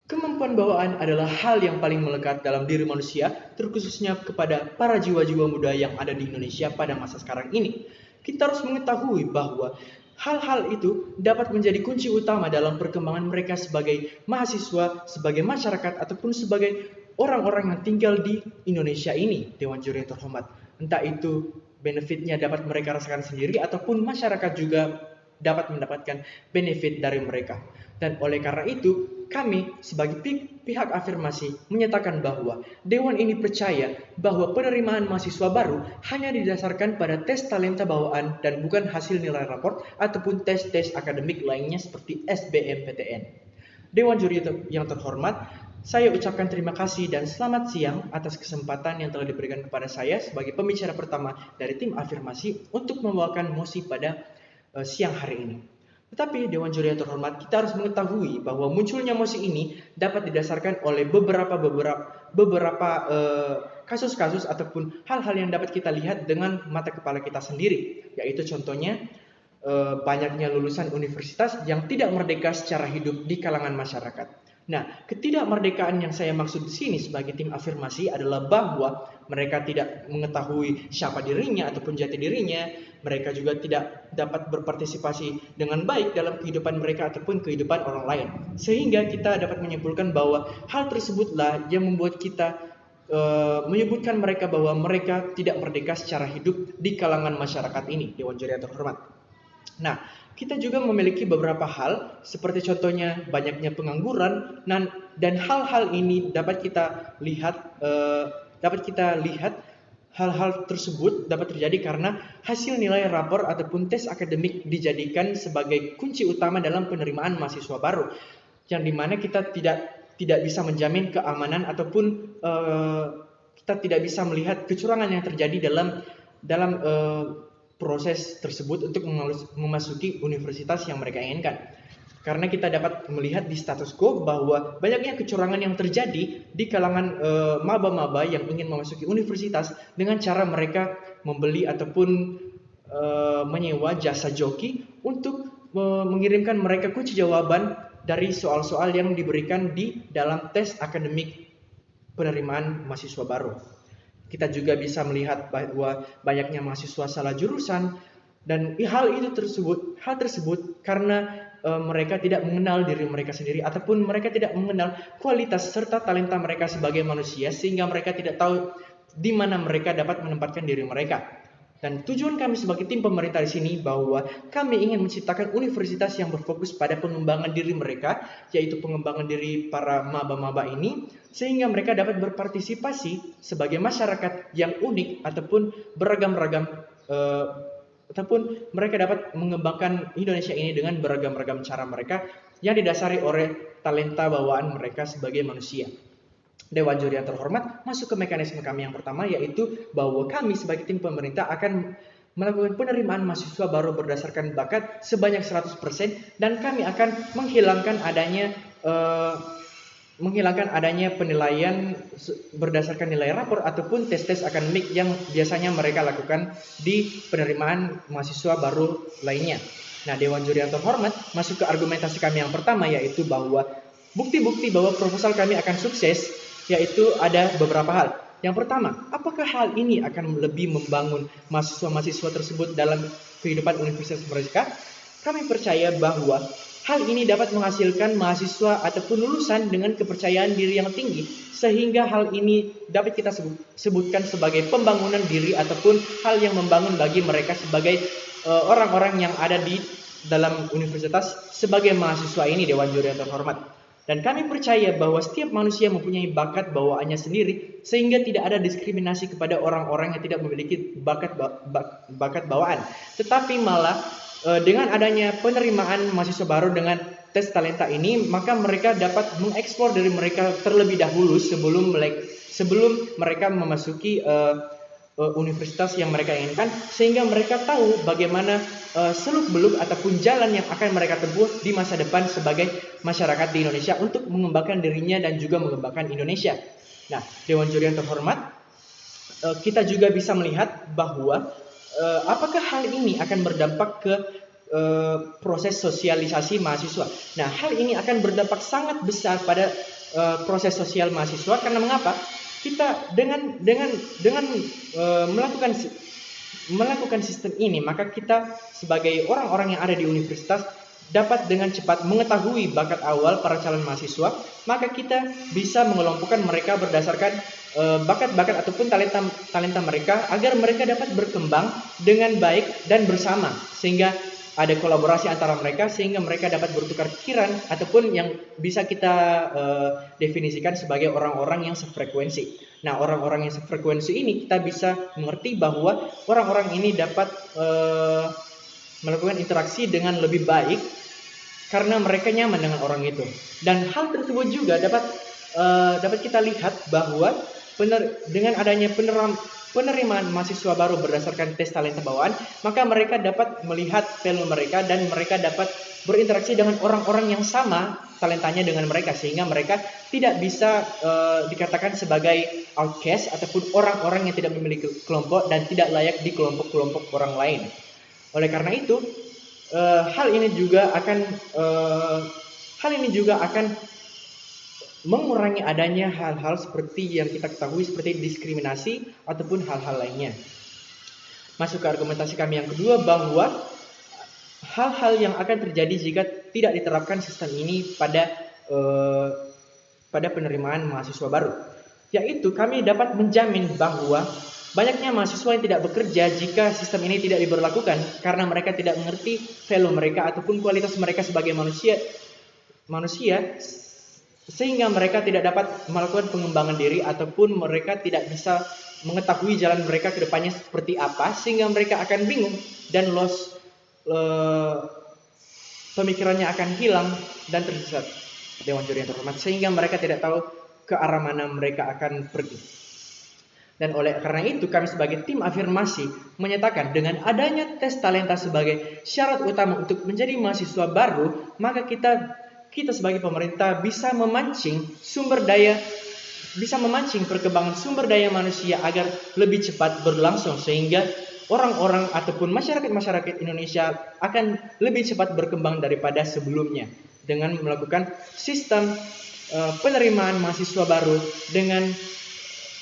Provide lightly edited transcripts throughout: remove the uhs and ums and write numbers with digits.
Kemampuan bawaan adalah hal yang paling melekat dalam diri manusia, terkhususnya kepada para jiwa-jiwa muda yang ada di Indonesia pada masa sekarang ini. Kita harus mengetahui bahwa hal-hal itu dapat menjadi kunci utama dalam perkembangan mereka sebagai mahasiswa, sebagai masyarakat, ataupun sebagai orang-orang yang tinggal di Indonesia ini, Dewan Juri yang terhormat. Entah itu benefitnya dapat mereka rasakan sendiri, ataupun masyarakat juga dapat mendapatkan benefit dari mereka. Dan oleh karena itu, kami sebagai pihak afirmasi menyatakan bahwa Dewan ini percaya bahwa penerimaan mahasiswa baru hanya didasarkan pada tes talenta bawaan dan bukan hasil nilai raport ataupun tes-tes akademik lainnya seperti SBMPTN. Dewan Juri yang terhormat, saya ucapkan terima kasih dan selamat siang atas kesempatan yang telah diberikan kepada saya sebagai pembicara pertama dari tim afirmasi untuk membawakan mosi pada siang hari ini. Tetapi Dewan Juri yang terhormat, kita harus mengetahui bahwa munculnya mosi ini dapat didasarkan oleh beberapa kasus-kasus ataupun hal-hal yang dapat kita lihat dengan mata kepala kita sendiri, yaitu contohnya banyaknya lulusan universitas yang tidak merdeka secara hidup di kalangan masyarakat. Nah, ketidakmerdekaan yang saya maksud di sini sebagai tim afirmasi adalah bahwa mereka tidak mengetahui siapa dirinya ataupun jati dirinya, mereka juga tidak dapat berpartisipasi dengan baik dalam kehidupan mereka ataupun kehidupan orang lain. Sehingga kita dapat menyimpulkan bahwa hal tersebutlah yang membuat kita menyebutkan mereka bahwa mereka tidak merdeka secara hidup di kalangan masyarakat ini, Dewan Juri yang terhormat. Nah, kita juga memiliki beberapa hal seperti contohnya banyaknya pengangguran dan hal-hal ini dapat kita lihat hal-hal tersebut dapat terjadi karena hasil nilai rapor ataupun tes akademik dijadikan sebagai kunci utama dalam penerimaan mahasiswa baru, yang dimana kita tidak bisa menjamin keamanan ataupun kita tidak bisa melihat kecurangan yang terjadi dalam proses tersebut untuk memasuki universitas yang mereka inginkan. Karena kita dapat melihat di status quo bahwa banyaknya kecurangan yang terjadi di kalangan maba-maba yang ingin memasuki universitas dengan cara mereka membeli ataupun menyewa jasa joki untuk mengirimkan mereka kunci jawaban dari soal-soal yang diberikan di dalam tes akademik penerimaan mahasiswa baru. Kita juga bisa melihat bahwa banyaknya mahasiswa salah jurusan dan hal tersebut karena mereka tidak mengenal diri mereka sendiri ataupun mereka tidak mengenal kualitas serta talenta mereka sebagai manusia, sehingga mereka tidak tahu di mana mereka dapat menempatkan diri mereka. Dan tujuan kami sebagai tim pemerintah di sini bahwa kami ingin menciptakan universitas yang berfokus pada pengembangan diri mereka, yaitu pengembangan diri para maba-maba ini, sehingga mereka dapat berpartisipasi sebagai masyarakat yang unik ataupun beragam-ragam ataupun mereka dapat mengembangkan Indonesia ini dengan beragam-ragam cara mereka yang didasari oleh talenta bawaan mereka sebagai manusia. Dewan Juri yang terhormat, masuk ke mekanisme kami yang pertama, yaitu bahwa kami sebagai tim pemerintah akan melakukan penerimaan mahasiswa baru berdasarkan bakat sebanyak 100% dan kami akan menghilangkan adanya penilaian berdasarkan nilai rapor ataupun tes-tes akademik yang biasanya mereka lakukan di penerimaan mahasiswa baru lainnya. Nah, Dewan Juri yang terhormat, masuk ke argumentasi kami yang pertama, yaitu bahwa bukti-bukti bahwa proposal kami akan sukses, yaitu ada beberapa hal. Yang pertama, apakah hal ini akan lebih membangun mahasiswa-mahasiswa tersebut dalam kehidupan universitas mereka? Kami percaya bahwa hal ini dapat menghasilkan mahasiswa ataupun lulusan dengan kepercayaan diri yang tinggi, sehingga hal ini dapat kita sebutkan sebagai pembangunan diri ataupun hal yang membangun bagi mereka sebagai orang-orang yang ada di dalam universitas sebagai mahasiswa ini, Dewan Juri yang terhormat. Dan kami percaya bahwa setiap manusia mempunyai bakat bawaannya sendiri, sehingga tidak ada diskriminasi kepada orang-orang yang tidak memiliki bakat bawaan. Tetapi malah dengan adanya penerimaan mahasiswa baru dengan tes talenta ini, maka mereka dapat mengeksplor diri mereka terlebih dahulu sebelum mereka memasuki universitas yang mereka inginkan, sehingga mereka tahu bagaimana seluk-beluk ataupun jalan yang akan mereka tempuh di masa depan sebagai masyarakat di Indonesia untuk mengembangkan dirinya dan juga mengembangkan Indonesia. Nah, Dewan Juri yang terhormat, kita juga bisa melihat bahwa apakah hal ini akan berdampak ke proses sosialisasi mahasiswa. Nah, hal ini akan berdampak sangat besar pada proses sosial mahasiswa. Karena mengapa? Kita dengan melakukan sistem ini, maka kita sebagai orang-orang yang ada di universitas dapat dengan cepat mengetahui bakat awal para calon mahasiswa, maka kita bisa mengelompokkan mereka berdasarkan bakat-bakat ataupun talenta mereka agar mereka dapat berkembang dengan baik dan bersama, sehingga ada kolaborasi antara mereka sehingga mereka dapat bertukar pikiran ataupun yang bisa kita definisikan sebagai orang-orang yang sefrekuensi. Nah, orang-orang yang sefrekuensi ini kita bisa mengerti bahwa orang-orang ini dapat melakukan interaksi dengan lebih baik karena mereka nyaman dengan orang itu. Dan hal tersebut juga dapat kita lihat bahwa dengan adanya penerimaan mahasiswa baru berdasarkan tes talenta bawaan, maka mereka dapat melihat value mereka dan mereka dapat berinteraksi dengan orang-orang yang sama talentanya dengan mereka, sehingga mereka tidak bisa dikatakan sebagai outcast ataupun orang-orang yang tidak memiliki kelompok dan tidak layak di kelompok-kelompok orang lain. Oleh karena itu, hal ini juga akan mengurangi adanya hal-hal seperti yang kita ketahui seperti diskriminasi ataupun hal-hal lainnya. Masuk ke argumentasi kami yang kedua, bahwa hal-hal yang akan terjadi jika tidak diterapkan sistem ini pada penerimaan mahasiswa baru, yaitu kami dapat menjamin bahwa banyaknya mahasiswa yang tidak bekerja jika sistem ini tidak diberlakukan karena mereka tidak mengerti value mereka ataupun kualitas mereka sebagai manusia, sehingga mereka tidak dapat melakukan pengembangan diri ataupun mereka tidak bisa mengetahui jalan mereka ke depannya seperti apa, sehingga mereka akan bingung dan pemikirannya akan hilang dan tersesat, Dewan Juri yang terhormat, sehingga mereka tidak tahu ke arah mana mereka akan pergi. Dan oleh karena itu kami sebagai tim afirmasi menyatakan dengan adanya tes talenta sebagai syarat utama untuk menjadi mahasiswa baru, maka kita sebagai pemerintah bisa memancing perkembangan sumber daya manusia agar lebih cepat berlangsung, sehingga orang-orang ataupun masyarakat Indonesia akan lebih cepat berkembang daripada sebelumnya dengan melakukan sistem penerimaan mahasiswa baru dengan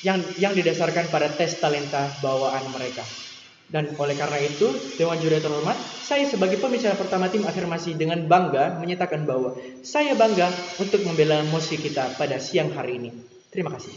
yang didasarkan pada tes talenta bawaan mereka. Dan oleh karena itu, Dewan Juri yang terhormat, saya sebagai pembicara pertama tim afirmasi dengan bangga menyatakan bahwa saya bangga untuk membela mosi kita pada siang hari ini. Terima kasih.